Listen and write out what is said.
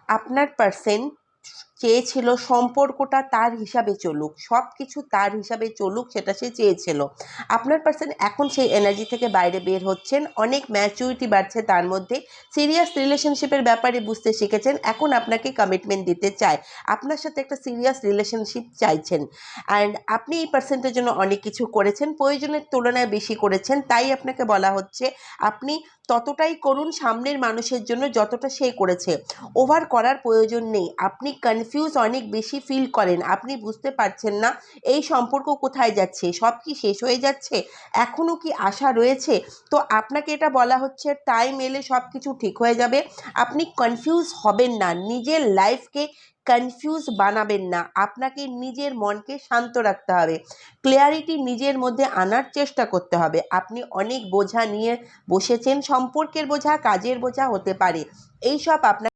আপনার পার্সন চেয়েছিল সম্পর্কটা তার হিসাবে চলুক, সব কিছু তার হিসাবে চলুক, সেটা সে চেয়েছিল। আপনার পার্সন এখন সেই এনার্জি থেকে বাইরে বের হচ্ছেন, অনেক ম্যাচুরিটি বাড়ছে তার মধ্যে, সিরিয়াস রিলেশনশিপের ব্যাপারে বুঝতে শিখেছেন, এখন আপনাকে কমিটমেন্ট দিতে চায়, আপনার সাথে একটা সিরিয়াস রিলেশনশিপ চাইছেন। অ্যান্ড আপনি এই পার্সনটার জন্য অনেক কিছু করেছেন, প্রয়োজনের তুলনায় বেশি করেছেন, তাই আপনাকে বলা হচ্ছে আপনি ততটাই করুন সামনের মানুষের জন্য যতটা সে করেছে। ওভার করার প্রয়োজন নেই। আপনি কনফিউজ অনেক বেশি ফিল করেন, আপনি বুঝতে পারছেন না এই সম্পর্ক কোথায় যাচ্ছে, সব কি শেষ হয়ে যাচ্ছে, এখনও কি আশা রয়েছে। তো আপনাকে এটা বলা হচ্ছে টাইম এলে সব কিছু ঠিক হয়ে যাবে। আপনি কনফিউজ হবেন না, নিজের লাইফকে কনফিউজ বানাবেন না, আপনাকে নিজের মনকে শান্ত রাখতে হবে, ক্লিয়ারিটি নিজের মধ্যে আনার চেষ্টা করতে হবে। আপনি অনেক বোঝা নিয়ে বসেছেন, সম্পর্কের বোঝা, কাজের বোঝা হতে পারে, এই সব আপনার